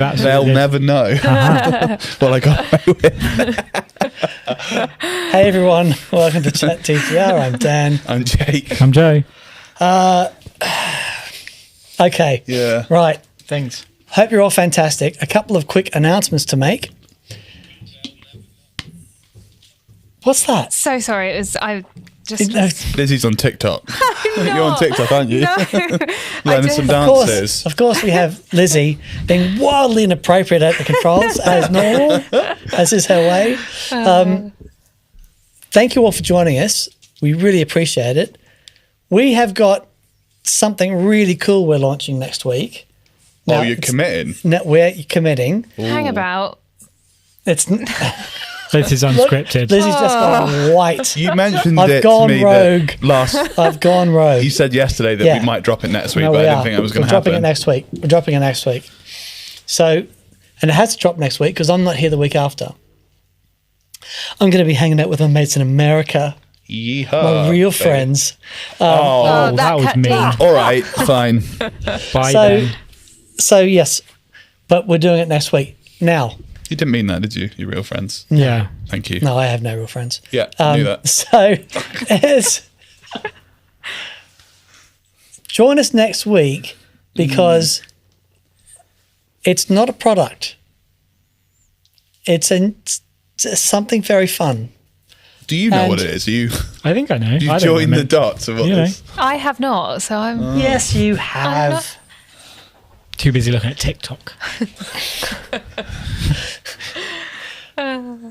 They'll never know what I got away with. Hey everyone, welcome to Chat TTR. I'm Dan. I'm Jake. I'm Joe. Okay. Yeah. Right. Thanks. Hope you're all fantastic. A couple of quick announcements to make. What's that? So sorry. I just. Lizzie's on TikTok. I'm You're on not. TikTok, aren't you? No. Learning some dances. Of course, we have Lizzie being wildly inappropriate at the controls as normal, as is her way. Thank you all for joining us. We really appreciate it. We have got something really cool we're launching next week. Oh, you're committing? We're committing. Hang about. It's This is unscripted. Lizzie's just gone white. You mentioned I've it gone to me rogue. that I've gone rogue. you said yesterday that Yeah. we might drop it next week, No, but we I didn't are. think that was going We're to happen. dropping it next week. We're dropping it next week. So, and it has to drop next week because I'm not here the week after. I'm going to be hanging out with my mates in America, Yeehaw. my real baby. friends. Oh, that was cut mean. deep. All right, fine. Bye So, then. so yes, but we're doing it next week. Now, You didn't mean that, did you? Your real friends. Yeah. Thank you. no, I have no real friends. Yeah, I knew that. So, join us next week because it's not a product. It's something very fun. Do you know and- what it is? You I think I know. I don't joined the remember. dots of what You know. this. I have not, so I'm. Yes, you have. Too busy looking at TikTok.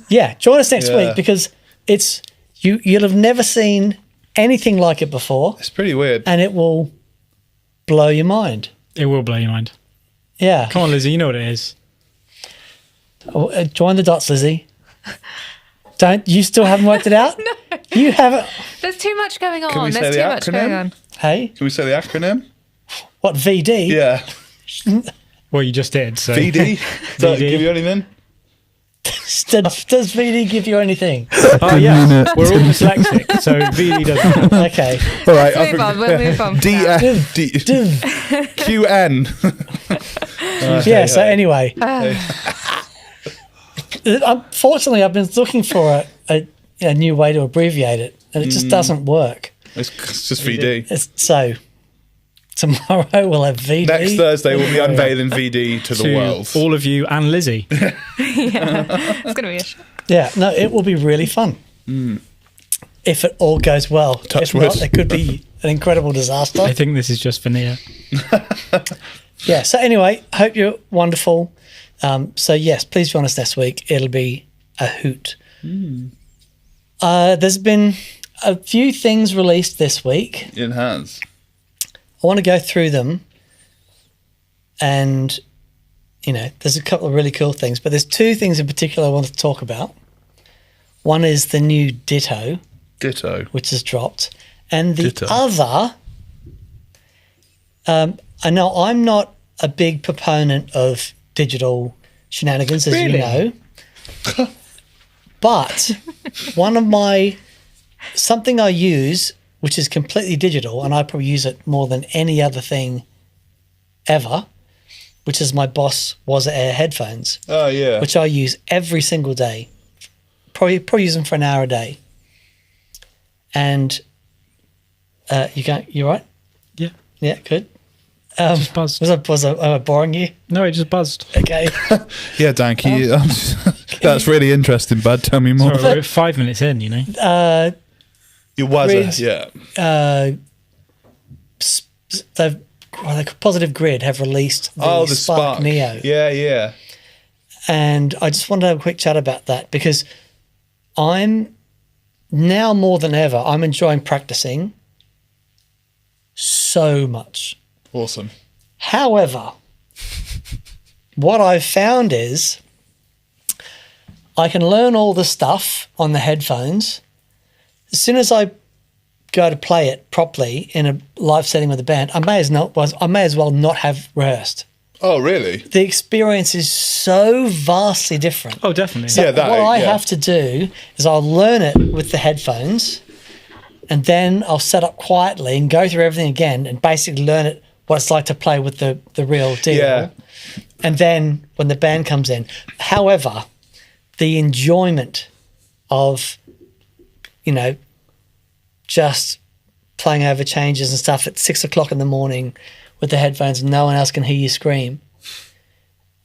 Yeah, join us next Yeah. week because it's you'll have never seen anything like it before, It's pretty weird. and it will blow your mind. It will blow your mind. Yeah, Come on, Lizzie, you know what it is. join the dots, Lizzie. Don't you still haven't worked it out? No, you haven't. There's too much going on. we say There's the too much going acronym? on. Hey, Can we say the acronym? what VD? Yeah. Well, you just did. So. VD? Does that VD. give you anything? Does VD give you anything? Oh, yeah. We're all dyslexic, so VD doesn't. Okay. All right. Let's move on. We'll move on. QN. Yeah. So anyway, unfortunately, I've been looking for a new way to abbreviate it, and it just doesn't work. It's just VD. So tomorrow we'll have VD. Next Thursday we'll be unveiling VD to the To world. all of you and Lizzie. It's going to be a show. Yeah, no, it will be really fun. If it all goes well. Touch if not, wood. it could be an incredible disaster. I think this is just for Nia. Yeah, so anyway, hope you're wonderful. So yes, please join us next week. It'll be a hoot. There's been a few things released this week. It has. I want to go through them, and there's a couple of really cool things, but there's two things in particular I want to talk about. One is the new Ditto, which has dropped, and the Ditto. other, I know I'm not a big proponent of digital shenanigans, as you know, but something I use, which is completely digital, and I probably use it more than any other thing ever, which is my BOSS Wazza Air headphones, Oh, yeah. which I use every single day. Probably use them for an hour a day. And you right? Yeah. Yeah, good. Just buzzed. Was I boring you? No, it just buzzed. Okay. Yeah, Dan, that's really interesting, bud. Tell me more. Sorry, we're 5 minutes in, you know. It was Grids. yeah. Positive Grid have released the Spark Neo. Yeah. And I just wanted to have a quick chat about that because I'm now more than ever, I'm enjoying practicing so much. Awesome. However, what I've found is I can learn all the stuff on the headphones. As soon as I go to play it properly in a live setting with a band, I may as well not have rehearsed. Oh, really? The experience is so vastly different. Oh, definitely. So Yeah, that- what I yeah. have to do is I'll learn it with the headphones, and then I'll set up quietly and go through everything again and basically learn it what it's like to play with the real deal. Yeah. and then when the band comes in. However, the enjoyment of, just playing over changes and stuff at 6 o'clock in the morning with the headphones and no one else can hear you scream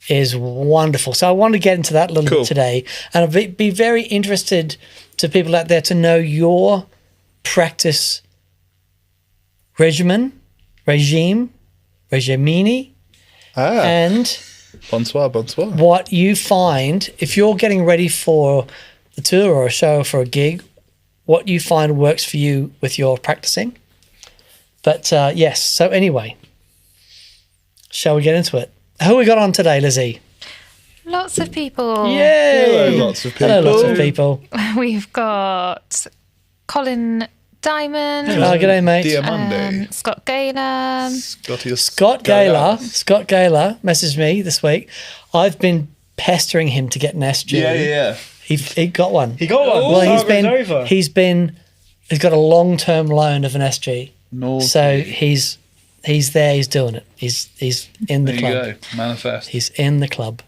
is wonderful. So I want to get into that a little bit today, and I'd be very interested to people out there to know your practice regime, and Bonsoir. what you find if you're getting ready for the tour or a show or for a gig, what you find works for you with your practicing. But yes, so anyway, shall we get into it? Who we got on today, Lizzie? Lots of people. Yay! Hello, lots of people. Hello, lots of people. We've got Colin Diamond. Oh, g'day, mate. Dear Monday. Scott Gaylor. Scott Gaylor messaged me this week. I've been pestering him to get an SG. Yeah. He got one. He got one. Well, he's got a long-term loan of an SG. Naughty. So he's there. He's doing it. He's in the There club. you go. Manifest. He's in the club.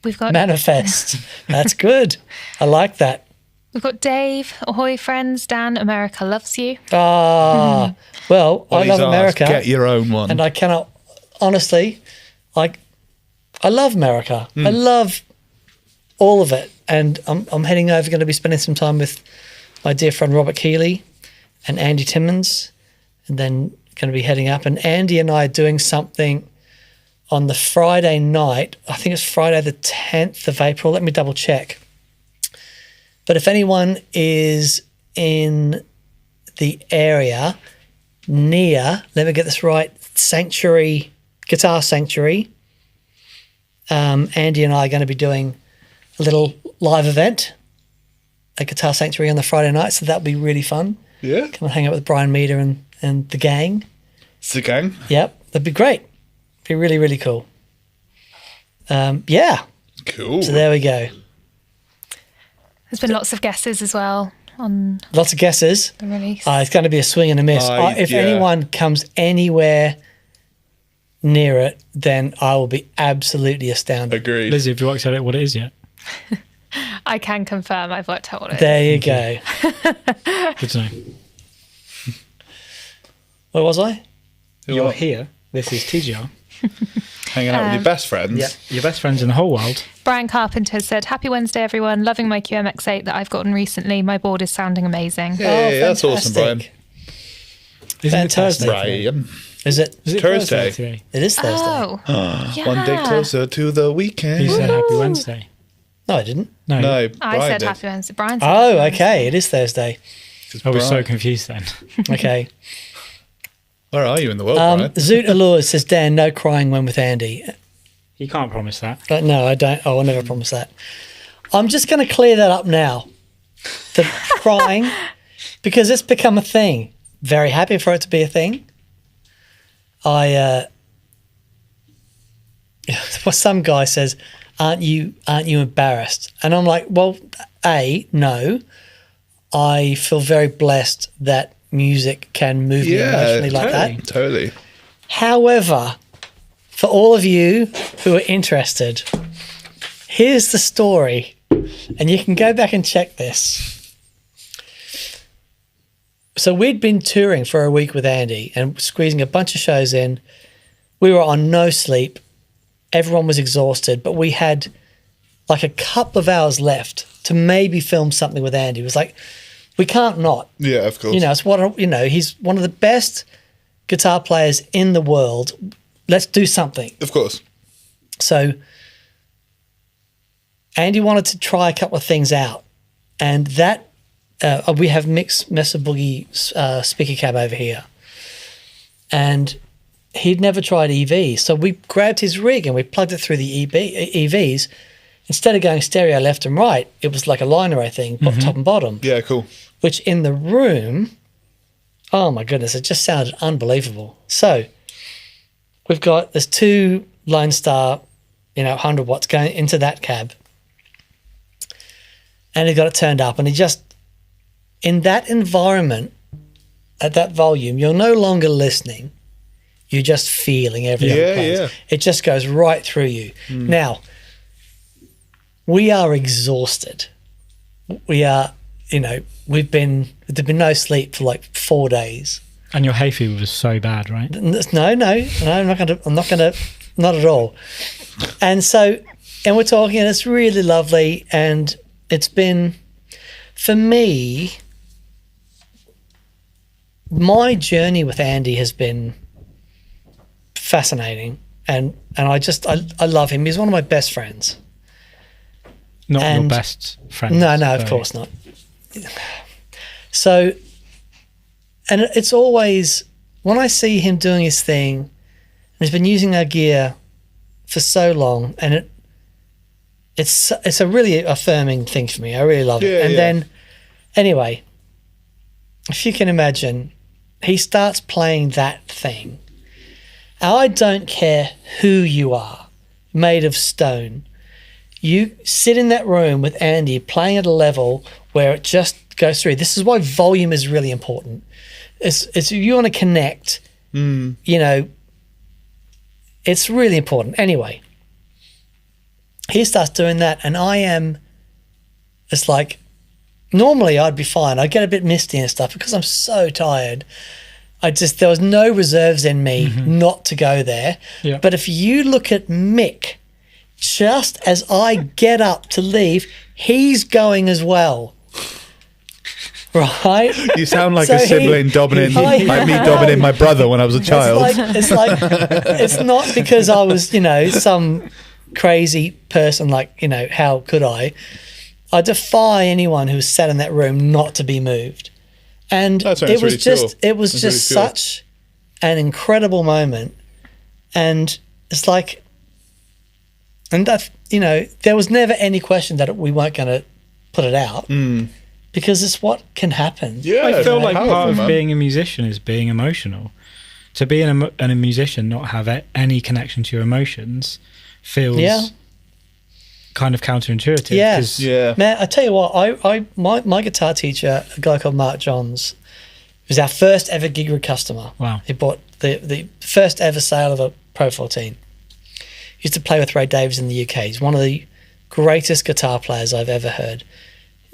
We've got Manifest. That's good. I like that. We've got Dave. Ahoy, friends. Dan. America loves you. Well, I love America. Get your own one. And I cannot, honestly, I love America. I love all of it. And I'm heading over, going to be spending some time with my dear friend Robert Keeley and Andy Timmons, and then going to be heading up. And Andy and I are doing something on the Friday night. I think it's Friday the 10th of April. Let me double check. But if anyone is in the area near, let me get this right, Guitar Sanctuary, Andy and I are going to be doing a little live event at Guitar Sanctuary on the Friday night, so that'll be really fun. Yeah. Come and hang out with Brian Meader and the gang. It's the gang. Yep, that'd be great. Be really, really cool. Yeah. Cool. So there we go. There's been lots of guesses as well on Lots of guesses. the release. It's going to be a swing and a miss. If anyone comes anywhere near it, then I will be absolutely astounded. Agreed. Lizzie, have you worked out what it is yet? I can confirm I've worked out what it is. There you go. Good to know. Where was I? You're here. This is TGR. Hanging out with your best friends. Your best friends in the whole world. Brian Carpenter said, "Happy Wednesday, everyone. Loving my QMX8 that I've gotten recently. My board is sounding amazing." Hey, that's awesome, Brian. fantastic. Isn't it Fantastic. Thursday? Brian. Is it? Is it Thursday. today? It is Thursday. Oh, yeah. One day closer to the weekend. You said Happy Wednesday. No, I didn't. No. No, I Brian said did. Happy Wednesday. Brian said Oh, Happy okay. It is Thursday. 'Cause I was so Brian- confused then. Okay. Where are you in the world, Brian? Zoot Allure says, Dan, no crying when with Andy. You can't promise that. No, I don't. Oh, I'll never promise that. I'm just going to clear that up now. The crying, because it's become a thing. Very happy for it to be a thing. Well, some guy says, aren't you embarrassed? And I'm like, well, no. I feel very blessed that music can move me emotionally like that. Totally. However, for all of you who are interested, here's the story, and you can go back and check this. So we'd been touring for a week with Andy and squeezing a bunch of shows in. We were on no sleep. Everyone was exhausted, but we had like a couple of hours left to maybe film something with Andy. It was like, we can't not. Yeah, of course. He's one of the best guitar players in the world. Let's do something. Of course. So Andy wanted to try a couple of things out, and that we have Mick's Mesa Boogie speaker cab over here, and he'd never tried EV, so we grabbed his rig and we plugged it through the EVs. Instead of going stereo left and right, it was like a line array thing, top and bottom. Yeah, cool. Which in the room, oh my goodness, it just sounded unbelievable. So there's two Lone Star, 100 watts going into that cab, and he got it turned up, and he just, in that environment, at that volume, you're no longer listening. You're just feeling everything. Yeah. It just goes right through you. Now, we are exhausted. We are, there's been no sleep for like 4 days. And your hay fever was so bad, right? No, I'm not gonna, not at all. And we're talking, and it's really lovely, and it's been, for me, my journey with Andy has been fascinating, and I love him. He's one of my best friends. Not your best friend. No, of course not. So, and it's always, when I see him doing his thing, and he's been using our gear for so long, and it's a really affirming thing for me. I really love it. And then, anyway, if you can imagine, he starts playing that thing. I don't care who you are, made of stone. You sit in that room with Andy playing at a level where it just goes through. This is why volume is really important. It's if you want to connect, it's really important. Anyway, he starts doing that, and it's like, normally I'd be fine. I'd get a bit misty and stuff because I'm so tired. There was no reserves in me not to go there. Yeah. But if you look at Mick, just as I get up to leave, he's going as well. Right? You sound like a sibling dobbing in, like me dobbing in my brother when I was a child. It's like it's not because I was, some crazy person, how could I? I defy anyone who sat in that room not to be moved. And it was just such an incredible moment. And it's like, and that, there was never any question that we weren't going to put it out because it's what can happen. Yeah, I feel like part of being a musician is being emotional. To be a musician, not have any connection to your emotions feels kind of counterintuitive. Yeah. Man, I tell you what, my guitar teacher, a guy called Mark Johns, was our first ever gig rig customer. Wow. He bought the first ever sale of a Pro 14. He used to play with Ray Davies in the UK. He's one of the greatest guitar players I've ever heard.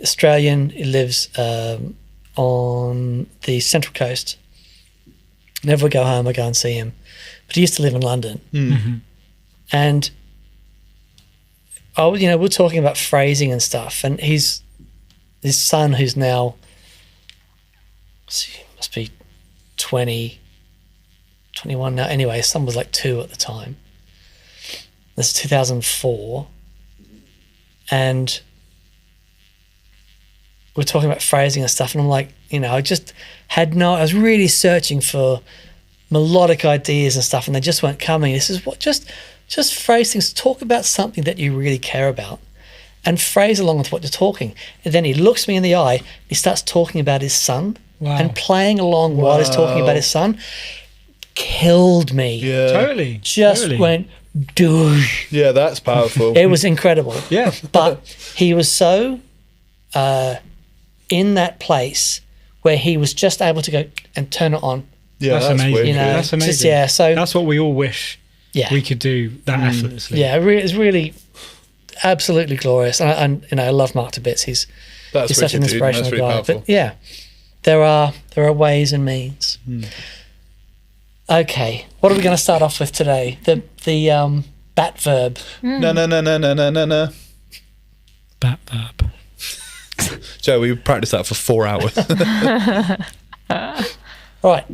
Australian, he lives on the Central Coast. Whenever we go home, I go and see him. But he used to live in London. Mm-hmm. And we're talking about phrasing and stuff, and his son, who's now must be 20, 21 now. Anyway, his son was like 2 at the time. This is 2004, and we're talking about phrasing and stuff, and I'm like, I just I was really searching for melodic ideas and stuff, and they just weren't coming. This is what just phrase things, talk about something that you really care about and phrase along with what you're talking. And then he looks me in the eye, he starts talking about his son and playing along while he's talking about his son. Killed me. Yeah. Totally. Went, dude. Yeah, that's powerful. It was incredible. Yeah. But he was so in that place where he was just able to go and turn it on. Yeah, that's amazing. Wicked. That's amazing. So that's what we all wish we could do that effortlessly. Yeah, it's really absolutely glorious. And I love Mark to bits. He's such an inspirational guy. Powerful. But yeah, there are ways and means. Okay, what are we going to start off with today? The bat verb. No. Bat verb. Joe, we practiced that for 4 hours. Right.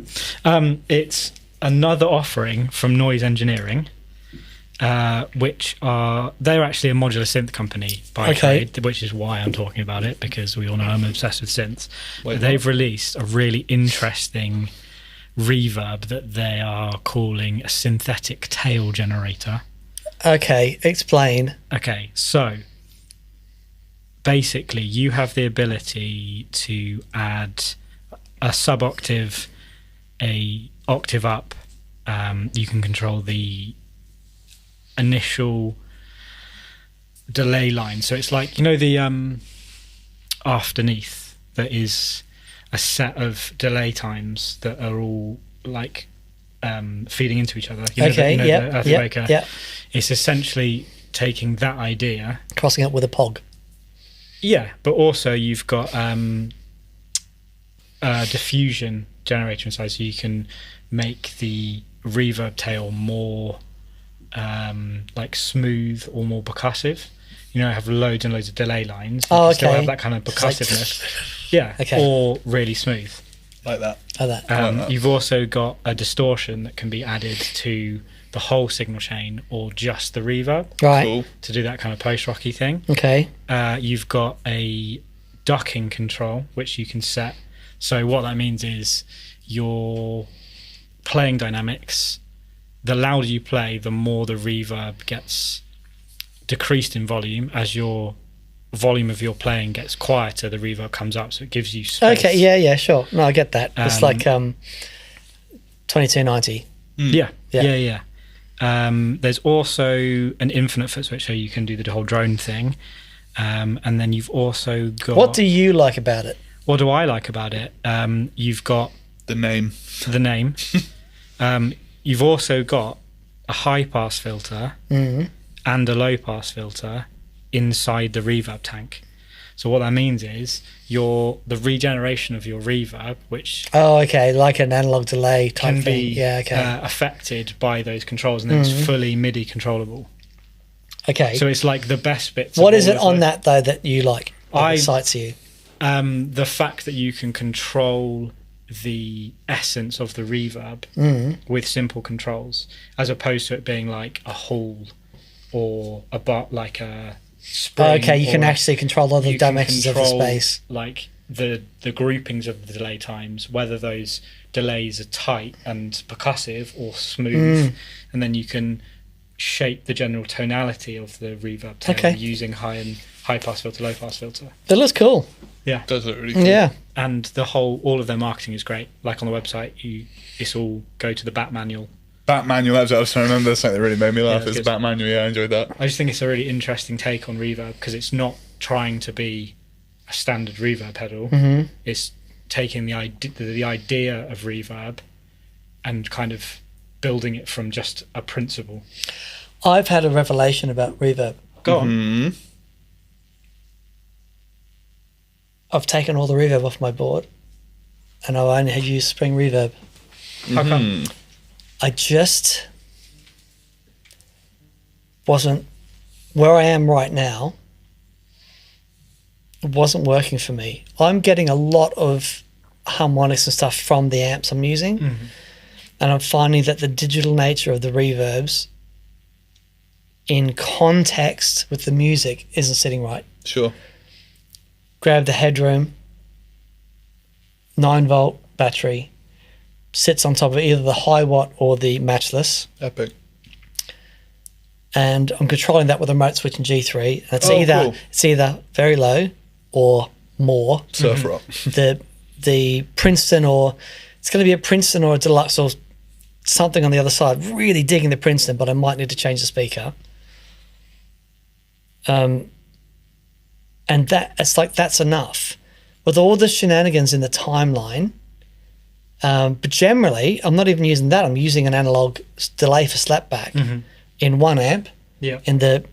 It's another offering from Noise Engineering, which they're actually a modular synth company by trade, which is why I'm talking about it, because we all know I'm obsessed with synths. They've released a really interesting reverb that they are calling a synthetic tail generator. Okay, explain. Okay, so basically you have the ability to add a sub-octave, a octave up. You can control the initial delay line. So it's like, the afterneath that is a set of delay times that are all like feeding into each other. Okay, the yeah, Earthquaker. yeah. It's essentially taking that idea, Crossing it with a POG. yeah, but also you've got diffusion generator inside, so you can make the reverb tail more like smooth or more percussive. Have loads and loads of delay lines. You can still have that kind of percussiveness. Yeah, Okay. or really smooth. Like that. Like that. You've also got a distortion that can be added to the whole signal chain or just the reverb Right. Cool. to do that kind of post-rocky thing. Okay. You've got a ducking control, which you can set. So what that means is your playing dynamics, the louder you play, the more the reverb gets decreased in volume. As your volume of your playing gets quieter, the reverb comes up, so it gives you space. Okay. Yeah. Sure. No, I get that. It's like 2290. Yeah. Yeah. There's also an infinite foot switch, so you can do the whole drone thing. And then you've also got... What do you like about it? What do I like about it? You've got The name. the name. You've also got a high pass filter and a low pass filter inside the reverb tank. So what that means is the regeneration of your reverb, which Oh, okay. Like an analog delay type can thing. be Yeah. Okay. affected by those controls, and then it's fully MIDI controllable. Okay. So it's like the best bits. What of is all it of on the- that though that you like? That excites you? The fact that you can control the essence of the reverb with simple controls, as opposed to it being like a hall or a like a spring. Oh, okay. You can or actually control all the you can dimensions of the control, space. like the groupings of the delay times, whether those delays are tight and percussive or smooth, and then you can shape the general tonality of the reverb tail using high pass filter, low pass filter. It looks cool. Yeah, Does look really cool. Yeah. and all of their marketing is great. Like on the website, it's all go to the back manual. Bat manual, that was what I was trying to remember. Something that really made me laugh. that's It's good. Bat manual, yeah, I enjoyed that. I just think it's a really interesting take on reverb, because it's not trying to be a standard reverb pedal. It's taking the idea of reverb and kind of building it from just a principle. I've had a revelation about reverb. Go on. I've taken all the reverb off my board and I only had used spring reverb. How come? I just wasn't where I am right now. It wasn't working for me. I'm getting a lot of harmonics and stuff from the amps I'm using, and I'm finding that the digital nature of the reverbs in context with the music isn't sitting right. Sure. Grab the headroom, 9-volt battery, sits on top of either the high watt or the matchless, Epic. and I'm controlling that with a remote switch in G3. And Cool. it's either very low or more. Surf rock. The Princeton, or it's going to be a Princeton or a deluxe or something on the other side. Really digging the Princeton, but I might need to change the speaker. And it's like that's enough with all the shenanigans in the timeline. But generally, I'm not even using that. I'm using an analog delay for slapback in one amp, in the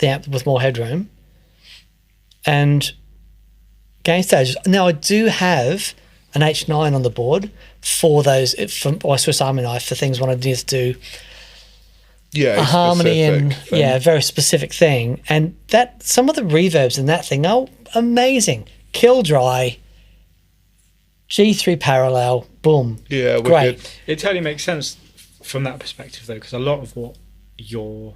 amp with more headroom, and gain stages. Now I do have an H9 on the board for those, or a Swiss Army knife for things when I need to do Yeah, a harmony and specific thing. a very specific thing. And that some of the reverbs in that thing are amazing. Kill dry, G3 parallel, boom. Yeah, great. wicked. It totally makes sense from that perspective, though, because a lot of what your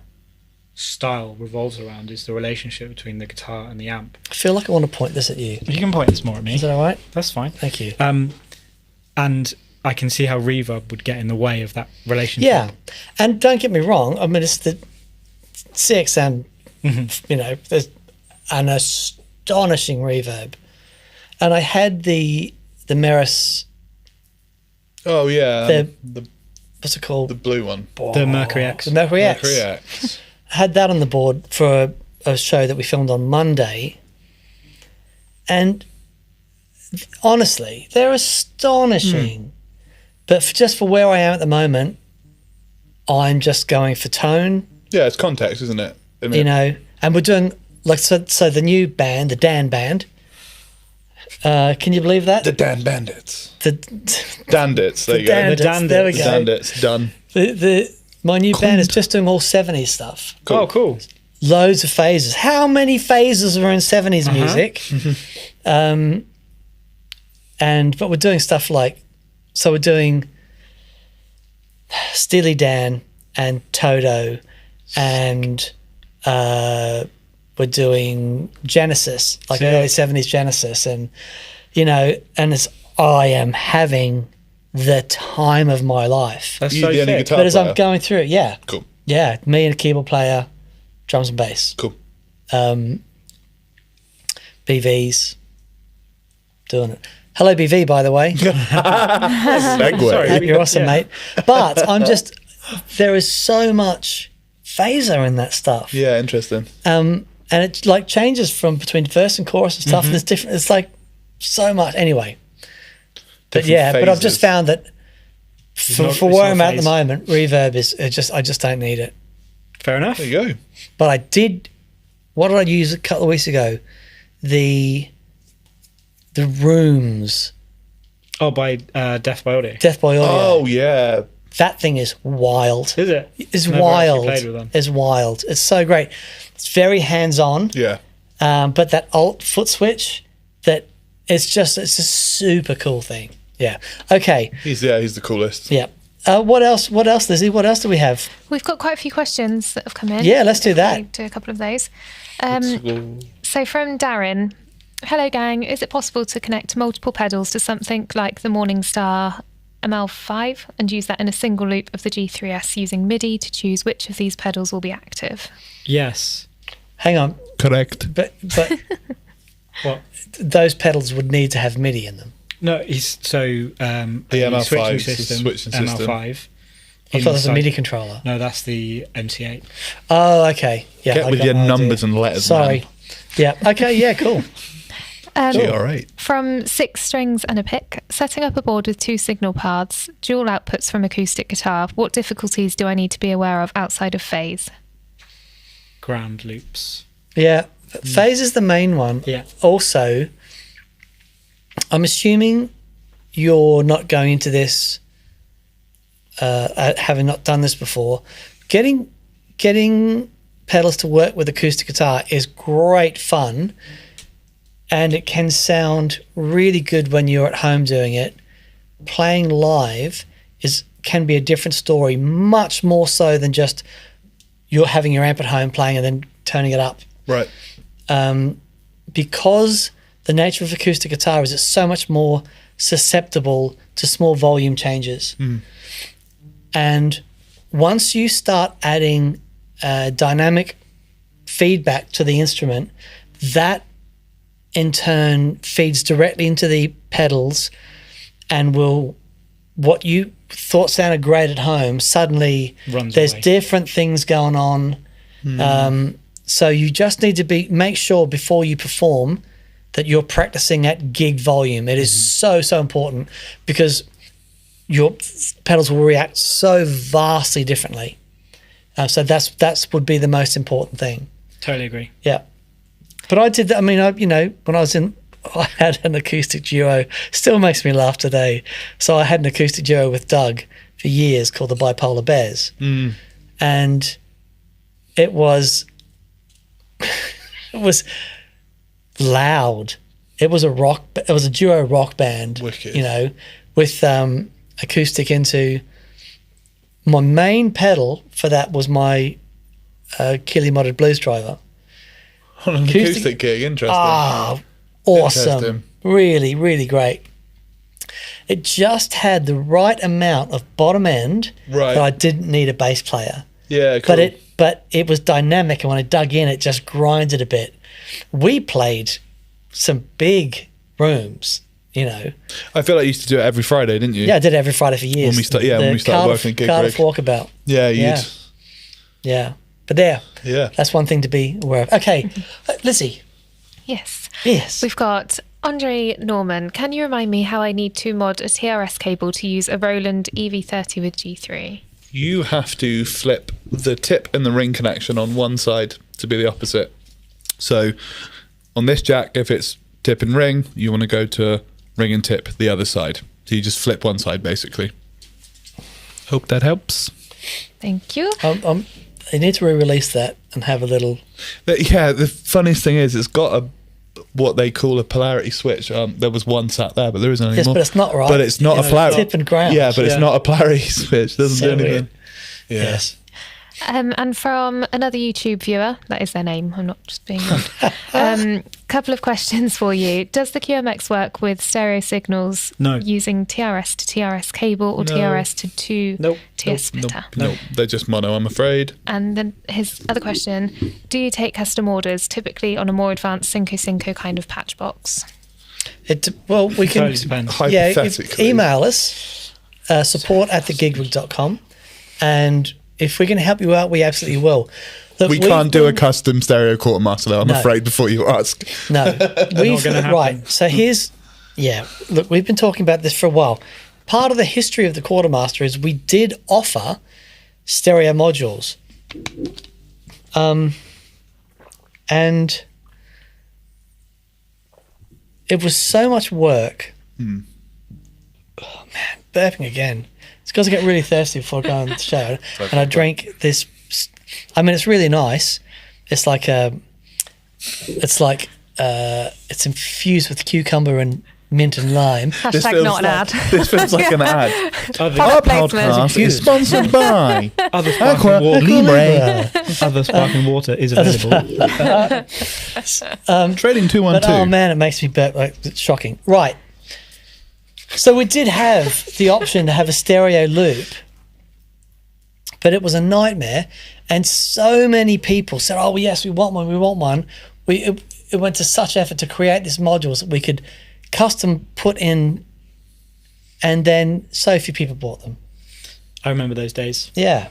style revolves around is the relationship between the guitar and the amp. I feel like I want to point this at you. You can point this more at me. Is that all right? That's fine. Thank you. And I can see how reverb would get in the way of that relationship. Yeah, and don't get me wrong. I mean, it's the CXM. You know, there's an astonishing reverb, and I had the Meris. Oh yeah, the What's it called? the blue one. The Mercury X. The Mercury X. Mercury X. I had that on the board for a show that we filmed on Monday, and honestly, they're astonishing. But just for where I am at the moment, I'm just going for tone. Yeah, it's context, isn't it? I mean, You know, and we're doing like so the new band, the Dan Band. Can you believe that? the Dan Bandits. The Dandits, there you go. Dandits, there we The go. Dandits, done. My new band is just doing all 70s stuff. Cool. Oh, cool. Loads of phases. How many phases are in 70s music? But we're doing stuff like, so we're doing Steely Dan and Toto, and we're doing Genesis, like Sick. early 70s Genesis, and you know, and I am having the time of my life. That's You so the only sick. guitar But as player? I'm going through it, yeah, Cool. yeah, me and a keyboard player, drums and bass, Cool. BVs, doing it. Hello, BV, by the way. Segue. Sorry. You're awesome, Yeah. mate. But I'm just, there is so much phaser in that stuff. Yeah, interesting. And it like changes from between verse and chorus and stuff. And it's different. It's like so much. Anyway. But Different yeah, but I've just phases. found that It's for not where I'm at phase. the moment, reverb is I just don't need it. Fair enough. There you go. But I did, what did I use a couple of weeks ago? The Rooms, Oh, by Death by Audio. Death by Audio. Oh, yeah. That thing is wild. Is it? It's Never actually wild. played with them. It's wild. It's so great. It's very hands-on. Yeah. But that alt foot switch, it's a super cool thing. Yeah. Okay. He's the coolest. Yeah. What else, Lizzie? What else do we have? We've got quite a few questions that have come in. Yeah, let's do If we that. Do a couple of those. So from Darren, hello gang, is it possible to connect multiple pedals to something like the Morningstar ML5 and use that in a single loop of the G3S using MIDI to choose which of these pedals will be active? Yes. Hang on. Correct. But What? those pedals would need to have MIDI in them. No, he's so the ML5 switching is the system. switching system. ML5. I thought it was a inside- MIDI controller. No, that's the MC8. Oh, okay. Yeah. Get I with got your no idea. numbers and letters, Sorry. man. Yeah. Okay. Yeah. Cool. GR8. From 6 strings and a pick, setting up a board with 2 signal paths, dual outputs from acoustic guitar, what difficulties do I need to be aware of outside of phase? Ground loops. Yeah. Phase is the main one. Yeah. Also, I'm assuming you're not going into this having not done this before. Getting pedals to work with acoustic guitar is great fun, and it can sound really good when you're at home doing it. Playing live can be a different story, much more so than just you're having your amp at home playing and then turning it up. Right. Because the nature of acoustic guitar is it's so much more susceptible to small volume changes. And once you start adding dynamic feedback to the instrument, that in turn feeds directly into the pedals and what you thought sounded great at home, suddenly Runs there's away. different things going on. So you just need to make sure before you perform that you're practicing at gig volume. It is so important because your pedals will react so vastly differently. So that's would be the most important thing. Totally agree. Yeah. But I did that. I mean, when I had an acoustic duo, still makes me laugh today. So I had an acoustic duo with Doug for years called the Bipolar Bears. And it was loud. It was a duo rock band. Wicked. You know, with acoustic into. My main pedal for that was my Kilobyte blues driver. On an acoustic gig, interesting. Ah, awesome. Interesting. Really, really great. It just had the right amount of bottom end Right. that I didn't need a bass player. Yeah, cool. But it was dynamic, and when I dug in, it just grinded a bit. We played some big rooms, you know. I feel like you used to do it every Friday, didn't you? Yeah, I did it every Friday for years. When we started working at Gig Cardiff Rig. Walkabout. Yeah, Yeah. Yeah. But there, Yeah. that's one thing to be aware of. Okay, Lizzie. Yes. Yes. We've got Andre Norman, can you remind me how I need to mod a TRS cable to use a Roland EV30 with G3? You have to flip the tip and the ring connection on one side to be the opposite. So on this jack, if it's tip and ring, you want to go to ring and tip the other side. So you just flip one side, basically. Hope that helps. Thank you. I need to re-release that and have a little... Yeah, the funniest thing is it's got what they call a polarity switch. There was one sat there, but there isn't anymore. Yes, but it's not right. But it's not a polarity. Tip and ground. Yeah, but it's not a polarity switch. It doesn't So do anything. weird. Yeah. Yes. And from another YouTube viewer, that is their name, I'm not just being rude. Couple of questions for you. Does the QMX work with stereo signals using TRS to TRS cable or TRS to TS splitter? No, they're just mono, I'm afraid. And then his other question, do you take custom orders, typically on a more advanced Synco kind of patch box? Well, we can... Totally depends. Hypothetically. Email us, support@thegigwig.com, and if we can help you out, we absolutely will. Look, We can't do a custom stereo quartermaster, though, I'm afraid, before you ask. No. Not gonna happen. Right, so here's... Yeah, look, we've been talking about this for a while. Part of the history of the quartermaster is we did offer stereo modules. And it was so much work. Oh, man, burping again. It's because I get really thirsty before I go on the show. And I drank this. I mean, it's really nice. It's like it's infused with cucumber and mint and lime. Hashtag not an ad. This feels like an ad. Other, Our placement. podcast is sponsored by other Aqua sparkling water. Libre. Other sparkling water is available. Trading But 212. oh man, it makes me burp. Like, it's shocking. Right. So we did have the option to have a stereo loop, but it was a nightmare. And so many people said, "Oh yes, we want one. We want one." It went to such effort to create these modules that we could custom put in, and then so few people bought them. I remember those days. Yeah.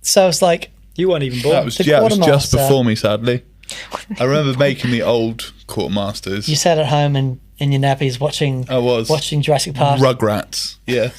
So it's like You weren't even born. That was, The it was just quartermaster. before me, sadly. I remember making the old quartermasters. you sat at home in your nappies watching Jurassic Park. Rugrats, yeah.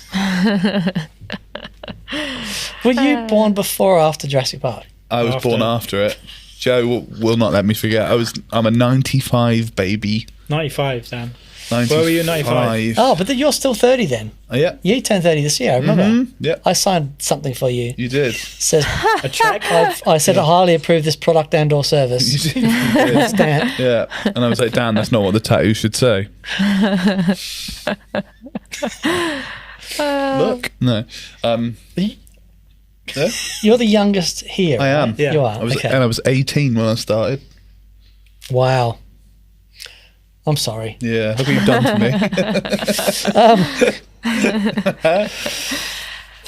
Were you born before or after Jurassic Park? I was born after it. Joe will not let me forget. I'm a 95 baby. 95, Dan. 95. Where were you in 95? Oh, but then you're still 30 then. Oh, yeah. You turned 30 this year, I remember. Yeah, I signed something for you. you did. Says A check? I said I highly approve this product and or service. You did. You did. Stamp. Yeah. And I was like, Dan, that's not what the tattoo should say. Look. No. Yeah, You're the youngest here. I am. right? Yeah. You are. And I was 18 when I started. Wow. I'm sorry. Yeah. Look what you've done for me.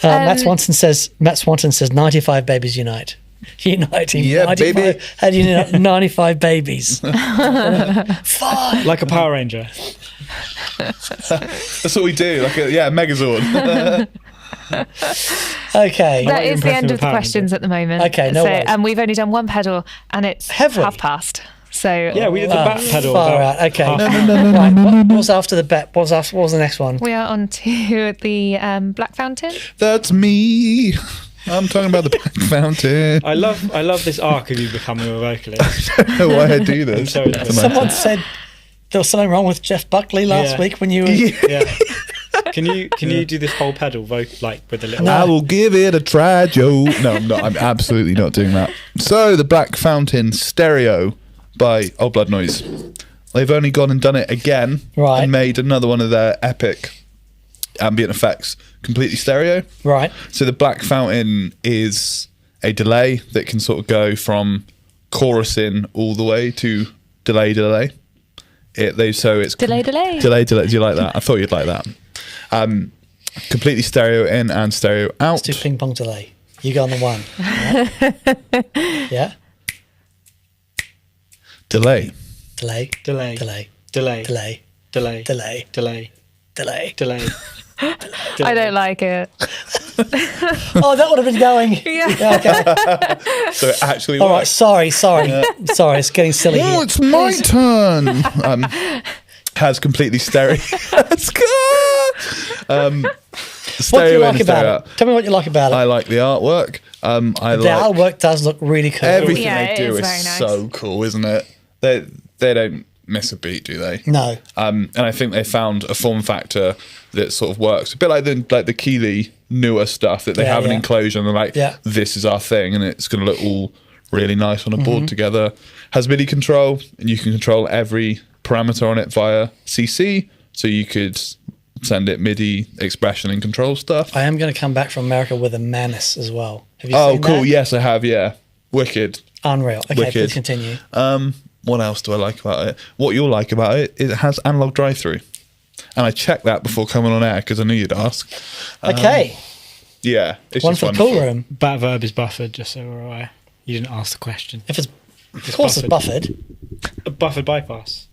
Matt Swanson says 95 babies unite. Uniting Yeah, 95, baby. How do you know 95 babies? Fuck. Like a Power Ranger. That's what we do. Like a Megazord. Okay. That is the impressing end of with the Power questions at the moment. Okay, no worries. And we've only done one pedal, and it's Have we? half past. So Yeah, we did the back pedal. Far about out. Okay. half- Right, what was after the bet? What was the next one? we are on to the Black Fountain. That's me. I'm talking about the Black Fountain. I love this arc of you becoming a vocalist. I don't know why I do this. sorry. to myself. Someone said there was something wrong with Jeff Buckley last Yeah. week when you were... Yeah. Can you do this whole pedal like with a little? I will give it a try, Joe. No, I'm not. I'm absolutely not doing that. So, the Black Fountain stereo by Old Blood Noise. They've only gone and done it again, Right. and made another one of their epic ambient effects completely stereo. Right. So the Black Fountain is a delay that can sort of go from chorusing all the way to delay. So it's Delay. delay. Do you like that? I thought you'd like that. Completely stereo in and stereo out. Let's do ping pong delay. You go on the one. Yeah? Delay. Delay. Delay. Delay. Delay. Delay. Delay. Delay. Delay. Delay. Delay. I don't like it. Oh, that would have been going. Yeah. Okay. So it actually All right. works. Sorry. Sorry, it's getting silly Oh, here. it's my turn. has completely stereo. What do you Stereo like in, about stereo it? out. Tell me what you like about it. I like the artwork. The artwork does look really cool. Everything Yeah, they it do is is very nice. so cool, isn't it? They don't miss a beat, do they? No. And I think they found a form factor that sort of works a bit like the Keeley newer stuff that they have an enclosure and they're like, this is our thing, and it's going to look all really nice on a board together. Has MIDI control, and you can control every parameter on it via CC, so you could send it MIDI expression and control stuff. I am going to come back from America with a Manus as well. Have you Oh, seen cool. that? Yes, I have. Yeah. Wicked. Unreal. Okay, Wicked. please continue. What else do I like about it? What you'll like about it is it has analog drive-through. And I checked that before coming on air because I knew you'd ask. Okay. Yeah. It's One just for the wonderful. cool room. That Verb is buffered, just so we're aware. You didn't ask the question. If it's, of course, it's buffered. A buffered bypass.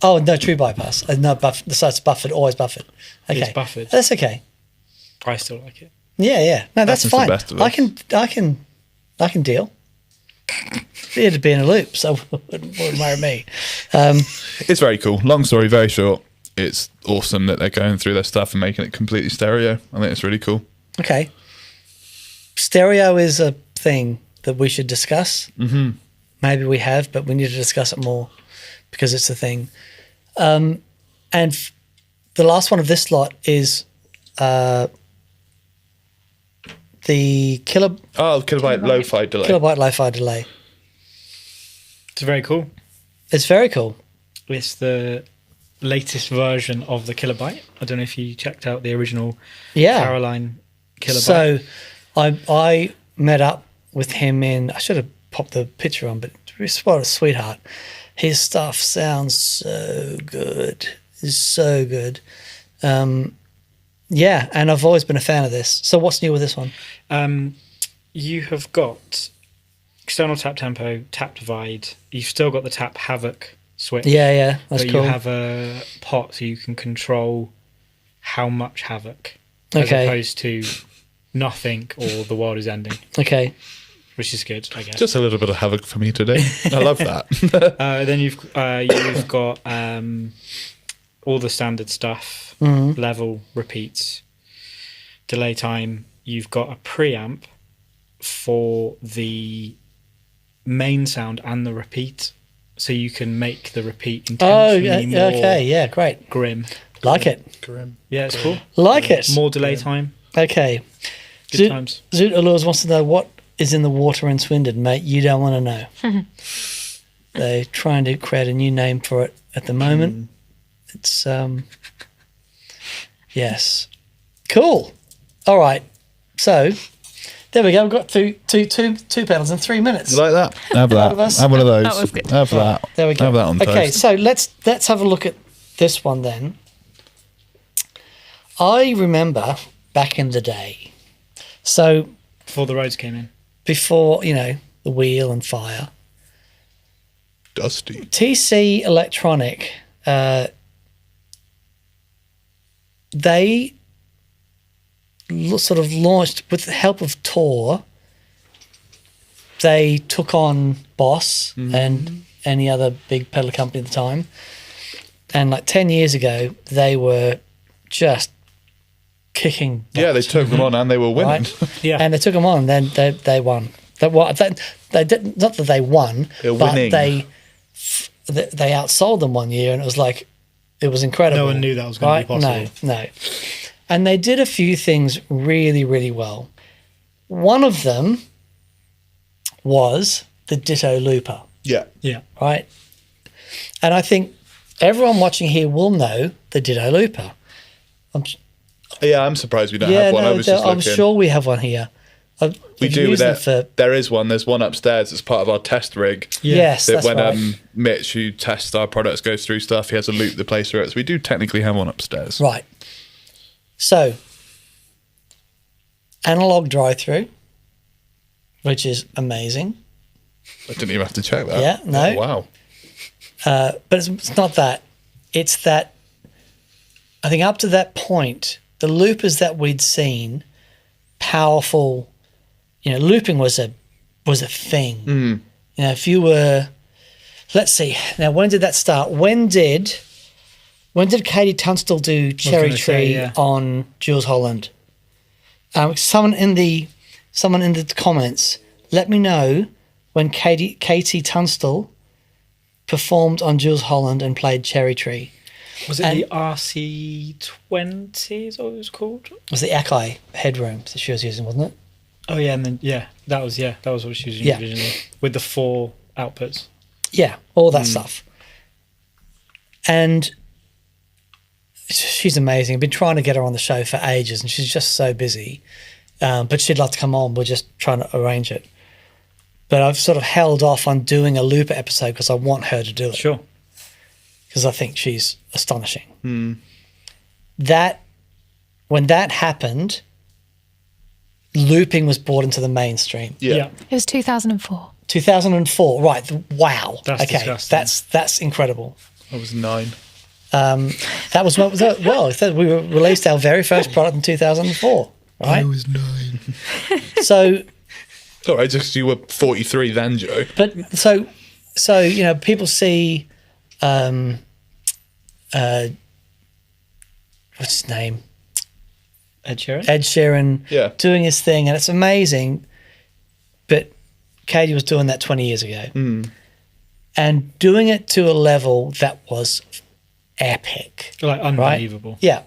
Oh no, true bypass. No, so it's buffered. Always buffered. Okay, It's buffered. That's okay. I still like it. Yeah. No, that's Happens to the fine. best of I can deal. It'd be in a loop, so wouldn't worry me. It's very cool. Long story, very short. It's awesome that they're going through their stuff and making it completely stereo. I think it's really cool. Okay. Stereo is a thing that we should discuss. Mm-hmm. Maybe we have, but we need to discuss it more because it's a thing. And the last one of this lot is the Kilobyte lo-fi delay. Kilobyte Li-Fi delay. It's very cool. It's very cool. It's the latest version of the Kilobyte. I don't know if you checked out the original Caroline Kilobyte. So I met up with him I should have popped the picture on, but what a sweetheart. His stuff sounds so good. It's so good. Yeah, and I've always been a fan of this. So what's new with this one? You have got external tap tempo, tap divide. You've still got the tap havoc switch. Yeah, that's but cool. you have a pot so you can control how much havoc Okay. as opposed to nothing or the world is ending, Okay. which is good, I guess. Just a little bit of havoc for me today. I love that. Then you've got all the standard stuff, level, repeats, delay time. You've got a preamp for the main sound and the repeat, so you can make the repeat intentionally more okay. Yeah, great. grim. Like it. Yeah, it's cool. Like it. More delay time. Okay. Good times. Zoot Allures wants to know what is in the water in Swindon, mate. You don't want to know. They're trying to create a new name for it at the moment. It's yes. Cool. All right. So there we go. We've got through two pedals in 3 minutes. You like that? Have that. of us. Have one of those. That was good. Have that. There we go. Have that on Okay, toast. so let's have a look at this one then. I remember back in the day. So Before the roads came in. before, the wheel and fire, Dusty. TC Electronic, they sort of launched with the help of Tor. They took on BOSS and any other big pedal company at the time. And like 10 years ago, they were just kicking butt. Yeah, they took them on and they were winning. Right? Yeah. And they took them on, and then they won. They didn't, not that they won, They're but winning. they outsold them one year, and it was like, it was incredible. No one knew that was going to be possible. No. And they did a few things really, really well. One of them was the Ditto Looper, Yeah. Yeah. right? And I think everyone watching here will know the Ditto Looper. Yeah, I'm surprised we don't have one. I was just I'm looking. sure we have one here. We We've do. used them for There is one. There's one upstairs as part of our test rig. yes, That that's when right. Mitch, who tests our products, goes through stuff, he has a loop that plays through it. So we do technically have one upstairs. Right. So, analog drive-through, which is amazing. I didn't even have to check that. Yeah, no. Oh, wow. But it's not that. It's that, I think up to that point, the loopers that we'd seen, powerful, looping was a thing. If you were, let's see, now when did that start? When did When did Katie Tunstall do Cherry gonna Tree say, yeah. on Jules Holland? Someone in the comments, let me know when Katie Tunstall performed on Jules Holland and played Cherry Tree. Was it the RC20? Is that what it was called? It was the Akai headroom that she was using, wasn't it? Oh yeah, and then that was what she was using originally with the 4 outputs. Yeah, all that stuff. And she's amazing. I've been trying to get her on the show for ages, and she's just so busy. But she'd like to come on. We're just trying to arrange it. But I've sort of held off on doing a Looper episode because I want her to do it. Sure. Because I think she's astonishing. When that happened, looping was brought into the mainstream. Yeah. It was 2004. 2004, right? Wow. That's okay, disgusting. that's incredible. I was 9. That was we released our very first product in 2004, right? I was 9. So, Sorry, just you were 43 then, Joe. but so people see, what's his name? Ed Sheeran? Ed Sheeran doing his thing, and it's amazing. But Katie was doing that 20 years ago, and doing it to a level that was epic, Like unbelievable. right? Yeah.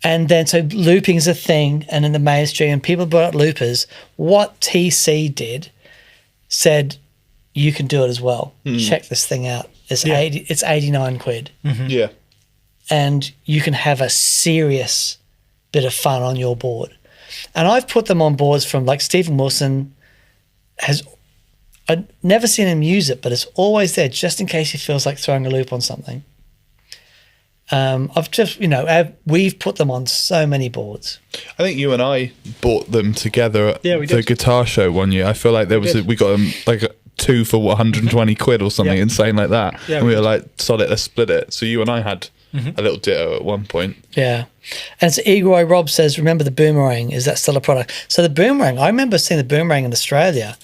And then so looping is a thing, and in the mainstream, and people brought up loopers. What TC did, said, you can do it as well. Check this thing out. It's 89 quid. Yeah. And you can have a serious bit of fun on your board. And I've put them on boards from, like, Stephen Wilson I've never seen him use it, but it's always there just in case he feels like throwing a loop on something. I've just, we've put them on so many boards. I think you and I bought them together at we the did. guitar show one year. I feel like we got them like 2 for 120 quid or something insane like that. Yeah, and we we were did. like, solid, let's split it. So you and I had a little Ditto at one point. Yeah. And so Eagle Eye Rob says, remember the Boomerang? Is that still a product? So the Boomerang, I remember seeing the Boomerang in Australia,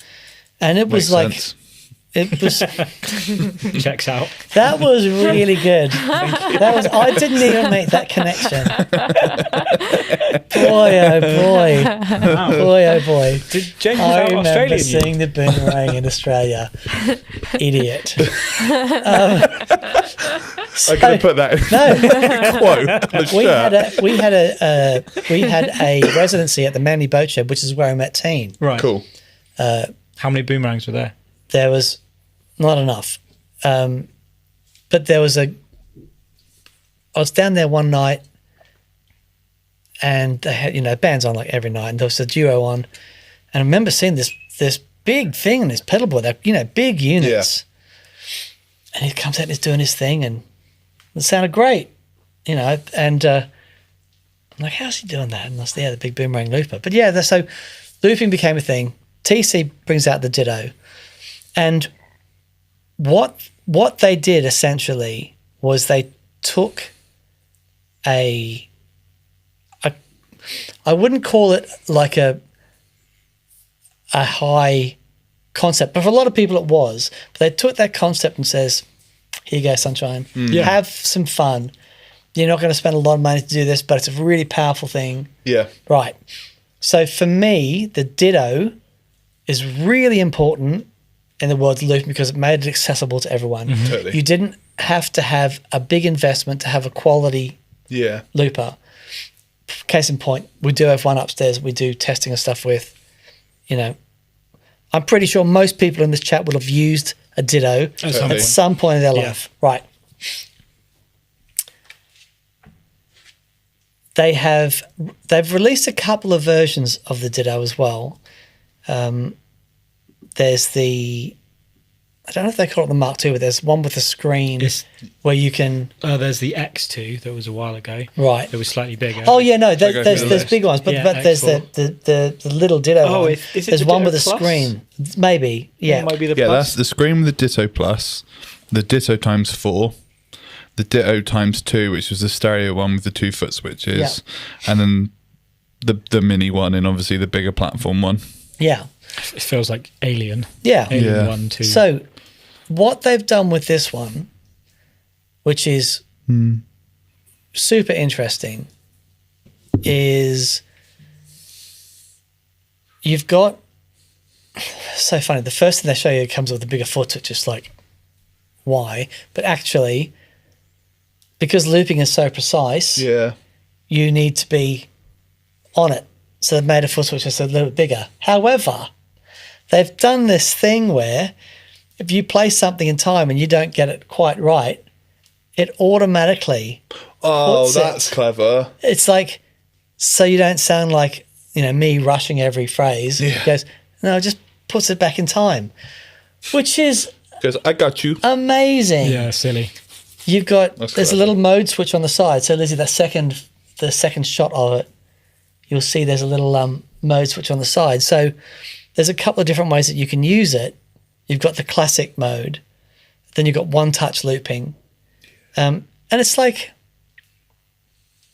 and it was Makes sense. it was, Checks out. that was really good. I didn't even make that connection. Boy, oh boy. Boy, oh boy. Did James I out remember Australian? seeing the Boomerang in Australia. Idiot. I could have put that quote on the shirt. We had a residency at the Manly Boat Shed, which is where I met Teen. Right. Cool. How many boomerangs were there? There was not enough, but there was I was down there one night, and they had bands on like every night, and there was a duo on, and I remember seeing this big thing in this pedal board, big units, and he comes out and he's doing his thing, and it sounded great, and I'm like, how's he doing that? And I said, the big Boomerang looper. But so looping became a thing. TC brings out the Ditto, and what they did essentially was they took I wouldn't call it like a high concept, but for a lot of people it was. But they took that concept and says, here you go, sunshine. Have some fun. You're not going to spend a lot of money to do this, but it's a really powerful thing. Yeah. Right. So for me, the Ditto is really important in the world of looping because it made it accessible to everyone. Totally. You didn't have to have a big investment to have a quality looper. Case in point, we do have one upstairs we do testing and stuff with. I'm pretty sure most people in this chat will have used a Ditto at some point in their life. Right. They've released a couple of versions of the Ditto as well. There's I don't know if they call it the Mark II, but there's one with a screen where you can. There's the X2 that was a while ago. Right. It was slightly bigger. Oh yeah, no, there's big ones, but there's the little Ditto one. Is it there's the one Ditto with a Plus? screen, maybe. Yeah. It might be the Yeah, Plus. that's the screen with the Ditto Plus, the Ditto times 4, the Ditto times 2, which was the stereo one with the 2-foot switches, and then the mini one, and obviously the bigger platform one. Yeah. It feels like Alien. Yeah. Alien 1, 2. So what they've done with this one which is super interesting, is you've got, so funny, the first thing they show you comes with a bigger foot switch, just like, why? But actually, because looping is so precise, you need to be on it. So they've made a foot switch that's a little bit bigger. However, they've done this thing where if you play something in time and you don't get it quite right, it automatically puts that's clever. It's like, so you don't sound like, me rushing every phrase. Yeah. It goes, no, it just puts it back in time, which is Because I got you. amazing. Yeah, silly. You've got, That's there's a clever. little mode switch on the side. So Lizzie, the second shot of it, you'll see there's a little mode switch on the side. So there's a couple of different ways that you can use it. You've got the classic mode, then you've got one-touch looping. And it's like,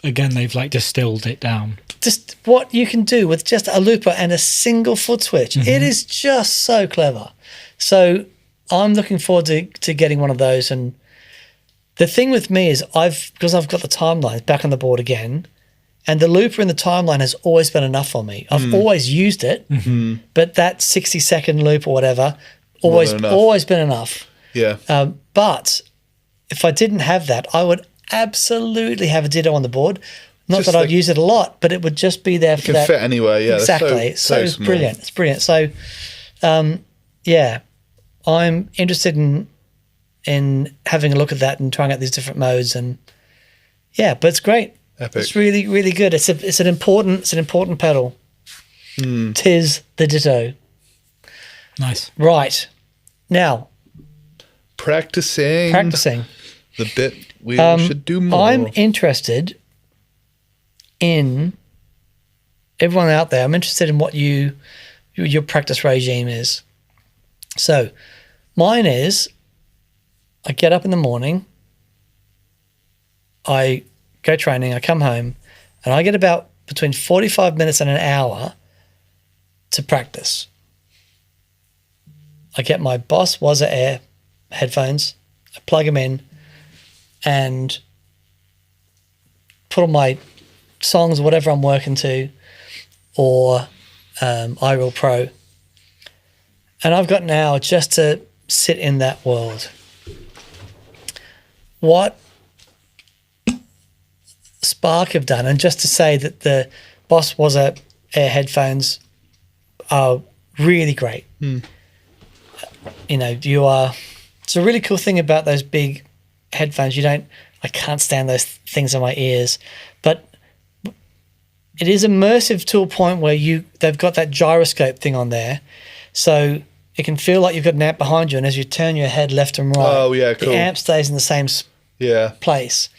Again, they've like distilled it down. just what you can do with just a looper and a single foot switch. It is just so clever. So I'm looking forward to getting one of those. And the thing with me is because I've got the timelines back on the board again, and the looper in the timeline has always been enough for me. I've always used it, but that 60-second loop or whatever, always been enough. Yeah. But if I didn't have that, I would absolutely have a Ditto on the board. Not Just that I'd like- use it a lot, but it would just be there for Can that. fit anywhere, yeah. Exactly. They're It's so small. brilliant. It's brilliant. So, yeah, I'm interested in having a look at that and trying out these different modes. And yeah, but it's great. Epic. It's really, really good. It's an important pedal. Tis the Ditto. Nice. Right. Now, Practicing the bit we should do more. I'm interested in everyone out there. I'm interested in what your practice regime is. So mine is, I get up in the morning, I go training, I come home, and I get about between 45 minutes and an hour to practice. I get my BOSS Wazza Air headphones, I plug them in, and put on my songs, whatever I'm working to, or iReal Pro. And I've got an hour just to sit in that world. What Spark have done, and just to say that the BOSS Wazza Air headphones are really great. It's a really cool thing about those big headphones. I can't stand those things in my ears, but it is immersive to a point where they've got that gyroscope thing on there. So it can feel like you've got an amp behind you, and as you turn your head left and right, Oh, yeah, cool. the amp stays in the same Yeah. place.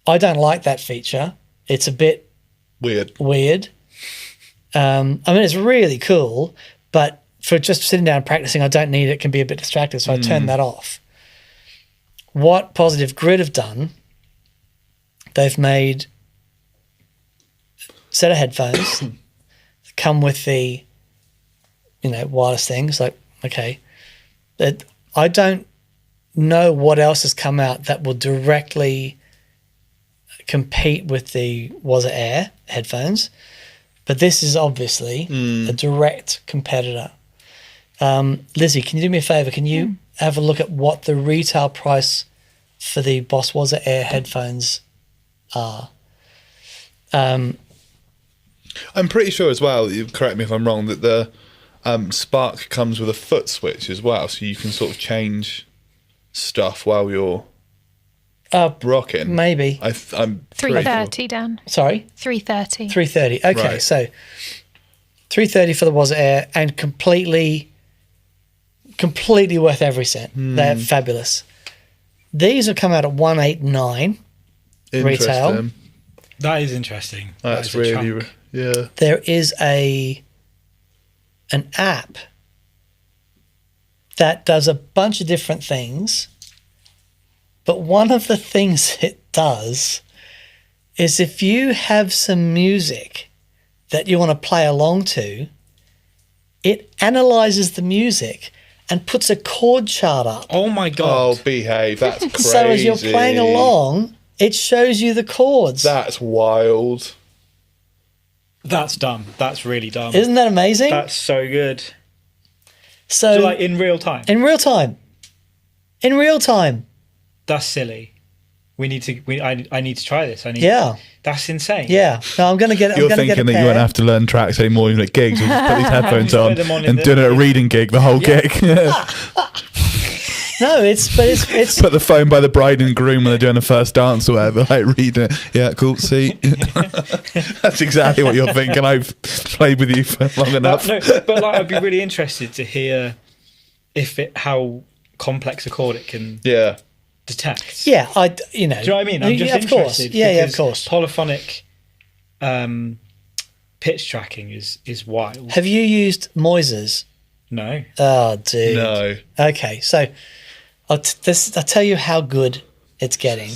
I don't like that feature. It's a bit weird. It's really cool, but for just sitting down and practicing, I don't need it. It can be a bit distracting, so I turn that off. What Positive Grid have done, they've made a set of headphones that come with the, wireless things. Like, okay, that I don't know what else has come out that will directly compete with the Wazza Air headphones, but this is obviously a direct competitor. Lizzie, can you do me a favor? Can you have a look at what the retail price for the BOSS Wazza Air headphones are? I'm pretty sure as well, you correct me if I'm wrong, that the Spark comes with a foot switch as well, so you can sort of change stuff while you're rocking. Maybe. I'm 330 down. Sorry? 330. 330. Okay, Right. so 330 for the Wazza Air, and completely worth every cent. They're fabulous. These will come out at 189 retail. Interesting. That is interesting. That's That is a really, chunk. yeah. There is an app that does a bunch of different things, but one of the things it does is if you have some music that you want to play along to, it analyzes the music and puts a chord chart up. Oh my God. Oh, behave. That's crazy. So as you're playing along, it shows you the chords. That's wild. That's dumb. That's really dumb. Isn't that amazing? That's so good. So like in real time. In real time. In real time. That's silly. I need to try this. Yeah. That's insane. Yeah. No, I'm going to get it. You're thinking that you won't have to learn tracks anymore even at gigs. You just put these headphones on them on and doing a reading gig the whole gig. No, it's Put the phone by the bride and groom when they're doing the first dance or whatever, like reading it. Yeah, cool, see. That's exactly what you're thinking. I've played with you for long enough. No, but like, I'd be really interested to hear how complex a chord it can detect. Yeah, do you know what I mean? I'm just of interested. Course. Yeah, of course. Polyphonic pitch tracking is wild. Have you used Moises? No. Oh, dude. No. Okay, so I'll tell you how good it's getting.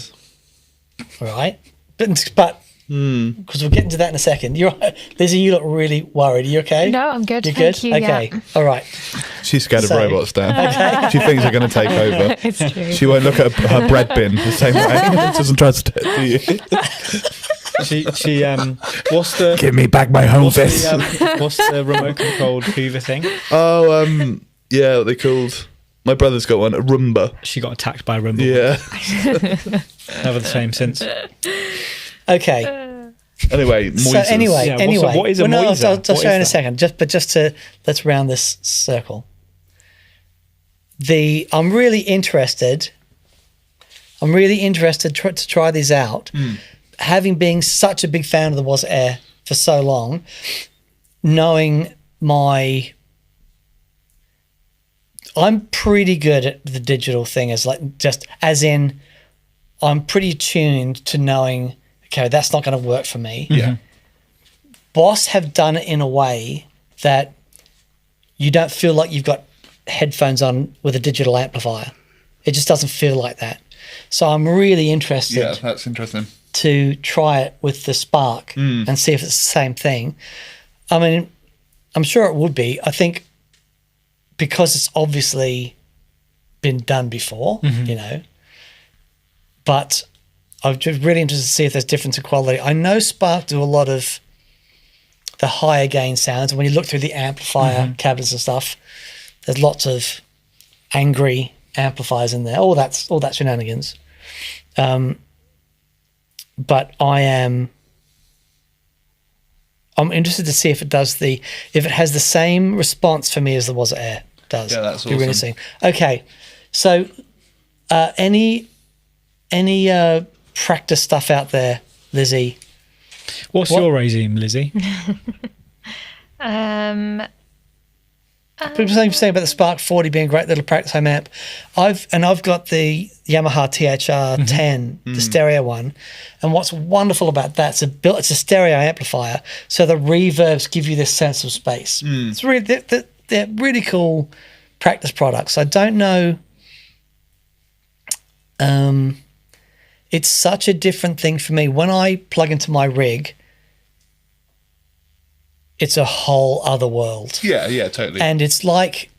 All right, but because we'll get into that in a second. Lizzie, you look really worried. Are you okay? No, I'm good. You're Thank good. you, okay. yeah. All right. She's scared of robots, Dan. Okay. She thinks they're going to take over. It's true. She won't look at her bread bin the same way. She doesn't trust it, do you? What's the Give me back my home fist. what's the remote controlled Hoover thing? Oh, yeah, what they called. My brother's got one, a Roomba. She got attacked by a Roomba. Uh, Yeah. Never the same since. Okay. Anyway, Moises. So anyway, what is a Moises? Moises? I'll show you in a second. Let's round this circle. I'm really interested to try these out. Having been such a big fan of the Wazza Air for so long, knowing I'm pretty good at the digital thing I'm pretty tuned to knowing, okay, that's not going to work for me. Yeah. BOSS have done it in a way that you don't feel like you've got headphones on with a digital amplifier. It just doesn't feel like that. So I'm really interested. Yeah, that's interesting. To try it with the Spark and see if it's the same thing. I mean, I'm sure it would be. I think because it's obviously been done before, you know, but I'm just really interested to see if there's difference in quality. I know Spark do a lot of the higher gain sounds. And when you look through the amplifier cabinets and stuff, there's lots of angry amplifiers in there. All that shenanigans. But I'm interested to see if it has the same response for me as the Wazza Air does. Yeah, that's Be really awesome. seeing. Okay, so any practice stuff out there, Lizzie? What's your regime, Lizzie? People saying about the Spark 40 being a great little practice home amp. I've got the Yamaha THR 10, the stereo one, and what's wonderful about that, it's a stereo amplifier, so the reverbs give you this sense of space. It's really they're really cool practice products. I don't know. It's such a different thing for me when I plug into my rig. It's a whole other world. Yeah, totally. And it's like,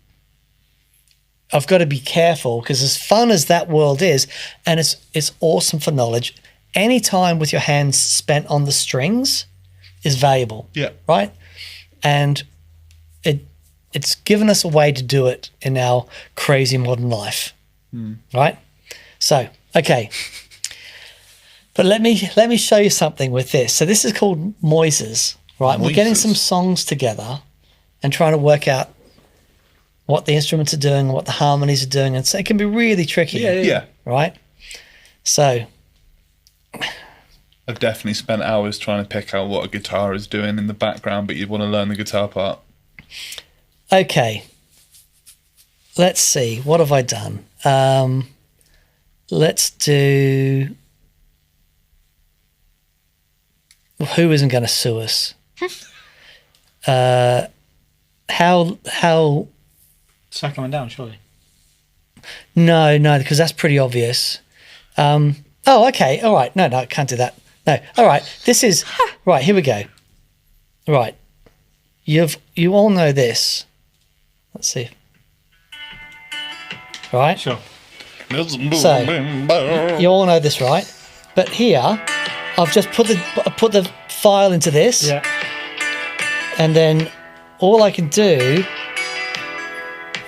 I've got to be careful because as fun as that world is, and it's awesome for knowledge, any time with your hands spent on the strings is valuable. Yeah. Right? And it's given us a way to do it in our crazy modern life. Right? So, okay. But let me show you something with this. So this is called Moises. Right, we're getting some songs together and trying to work out what the instruments are doing, what the harmonies are doing, and so it can be really tricky. Yeah. Right? So I've definitely spent hours trying to pick out what a guitar is doing in the background, but you'd want to learn the guitar part. Okay. Let's see. What have I done? Let's do... Who isn't going to sue us? How? Second one down, surely. No, because that's pretty obvious. Oh, okay, all right. No, I can't do that. No, all right. This is right. Here we go. Right, you all know this. Let's see. right? Sure. So you all know this, right? But here, I've just put the file into this, Yeah. and then all I can do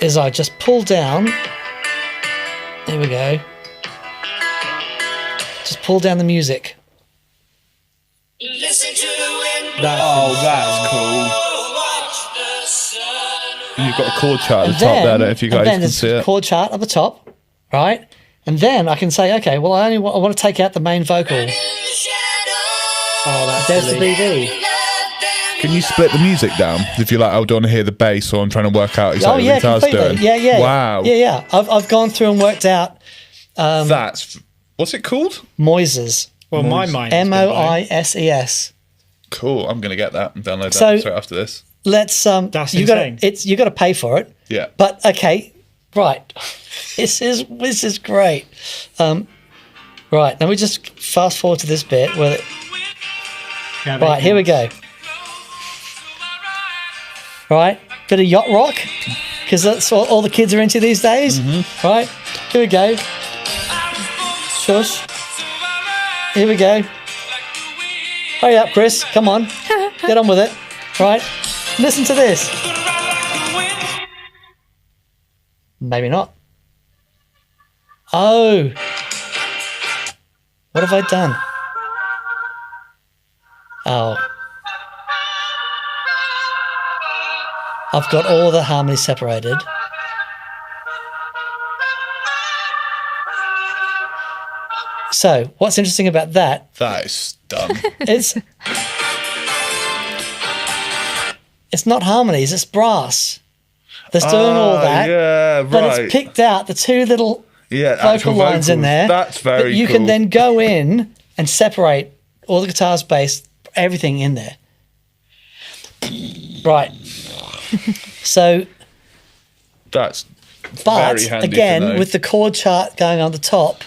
is I just pull down. There we go. Just pull down the music. That's cool. You've got a chord chart at the top there. I don't know if you guys can see it. Chord chart at the top, right? And then I can say, okay, well, I want to take out the main vocal. Oh, There's the BD. Can you split the music down? If you're like, I don't want to hear the bass, or I'm trying to work out exactly what the guitar's completely. doing. Yeah. Wow. Yeah. I've gone through and worked out That's what's it called? Moises. Well, my mind. Moises. Cool. I'm gonna get that and download that So- straight after this. Let's That's you insane. you got to pay for it. Yeah. But okay, right. This is great. Right, now we just fast forward to this bit where. Right, here we go. Right, bit of yacht rock, because that's what all the kids are into these days. Right, here we go. Shush. Here we go. Hurry up, Chris. Come on, get on with it. Right, listen to this. Maybe not. Oh, what have I done? Oh. I've got all the harmonies separated. So, what's interesting about that That is dumb. is it's not harmonies, it's brass that's doing all that. Yeah, right. But it's picked out the two little vocal actual lines in vocals. there. That's very But you cool. can then go in and separate all the guitars, bass, everything in there. Right. So, That's but very handy to again, know. with the chord chart going on the top,